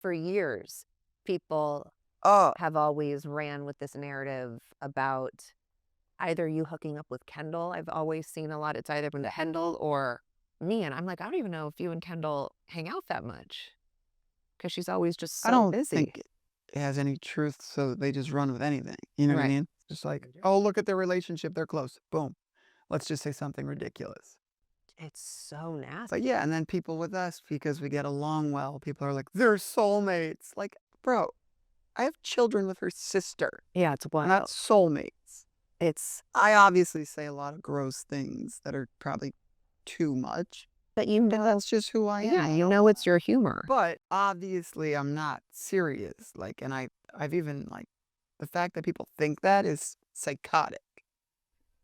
for years, people Oh, have always ran with this narrative about either you hooking up with Kendall. I've always seen a lot. It's either been Kendall or me. And I'm like, I don't even know if you and Kendall hang out that much because she's always just I so don't busy. think it has any truth, so they just run with anything. You know what I Right. mean? Just like, oh, look at their relationship. They're close. Boom. Let's just say something ridiculous. It's so But nasty. yeah, and then people with us, because we get along well, people are like, they're soulmates. Like, bro, I have children with her sister. Yeah, it's We're not wild. soulmates. It's, I obviously say a lot of gross things that are probably too much, but you but know, that's just who I yeah, am. you know, it's your humor. But obviously, I'm not serious. Like, and I've even like the fact that people think that is psychotic.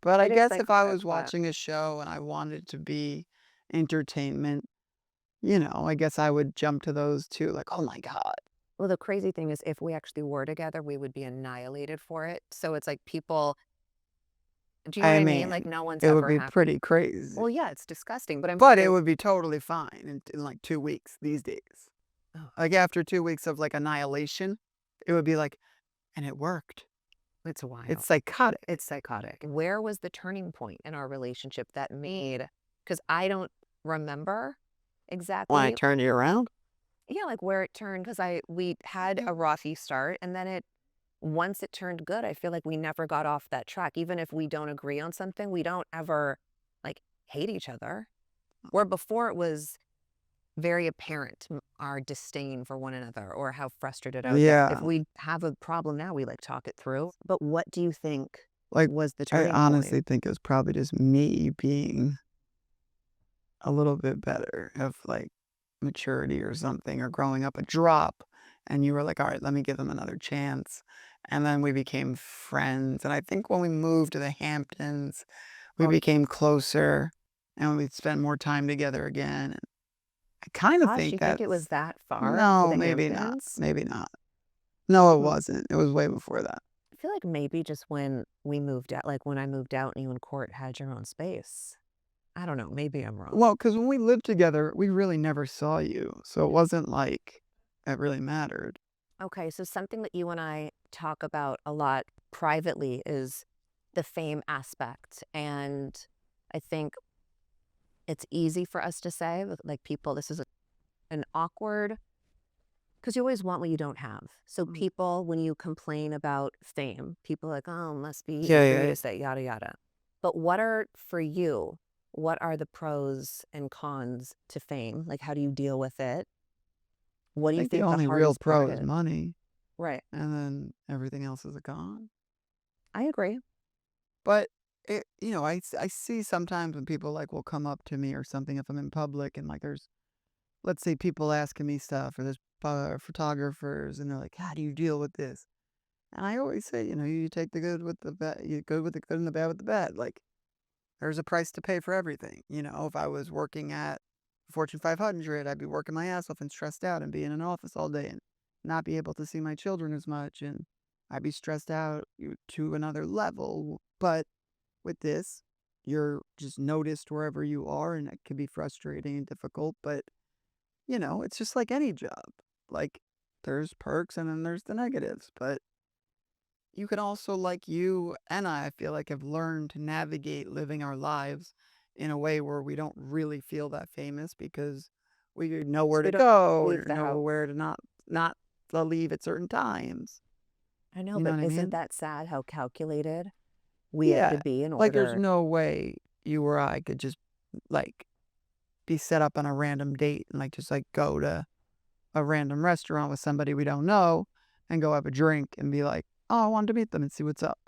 But I It is guess if I psychotic, was but watching a show and I wanted to be entertainment, I guess I would jump to those too. Like, oh my God. well, the crazy thing is if we actually were together, we would be annihilated for it. So it's like people, do you know what I I mean? Like mean, no one's it would ever be happy. pretty crazy. Well, yeah, it's disgusting, but I'm But it saying, would be totally fine in like 2 weeks these days. oh, Like after 2 weeks of like annihilation, it would be like, and it worked. it's It's wild. psychotic. It's psychotic. Where was the turning point in our relationship that made, because I don't remember When I exactly, turned you around? yeah, like where it turned, because we had a rocky start and then once it turned good, I feel like we never got off that track. Even if we don't agree on something, we don't ever like hate each other. Where before it was very apparent, our disdain for one another or how frustrated I would get. If Yeah. we have a problem now, we like talk it through. But what do you think Like, was the I turning point? honestly think it was probably just me being a little bit better of like maturity or something, or growing up a drop. And you were like, all right, let me give them another chance. And then we became friends. And I think when we moved to the Hamptons, we became closer and we spent more time together again. And I kind of Gosh, think you think it that's was that far to no, the maybe not. Hamptons? Maybe not. No, it Hmm. wasn't. It was way before that. I feel like maybe just when we moved out, like when I moved out and you and Court had your own space. I don't know. Maybe I'm wrong. Well, because when we lived together, we really never saw you. So it wasn't like it really mattered. Okay, so something that you and I talk about a lot privately is the fame aspect. And I think it's easy for us to say, like people, this is an awkward, because you always want what you don't have. So Mm. people, when you complain about fame, people are like, oh, it must be easy Yeah, for yeah, you yeah. to say yada yada. But what are for you? What are the pros and cons to fame? Like, how do you deal with it? What do I you think the think the only real hardest pro part is is? money, Right. and then everything else is a con. I agree. But I see sometimes when people like will come up to me or something if I'm in public and like there's, let's say, people asking me stuff, or there's photographers and they're like, how do you deal with this? And I always say, you take the good with the bad, you good with the good and the bad with the bad. Like, there's a price to pay for everything. If I was working at Fortune 500, I'd be working my ass off and stressed out and be in an office all day and not be able to see my children as much. And I'd be stressed out to another level. But with this, you're just noticed wherever you are, and it can be frustrating and difficult. But, it's just like any job. Like, there's perks and then there's the negatives. But you can also, like you and I feel like, have learned to navigate living our lives in a way where we don't really feel that famous because we know where We to don't go leave or the know house. where to not to leave at certain times. I know, You know but what I isn't mean? that sad how calculated we have Yeah. to be in Like there's order? no way you or I could just like be set up on a random date and like just like go to a random restaurant with somebody we don't know and go have a drink and be like, oh, I wanted to meet them and see what's up.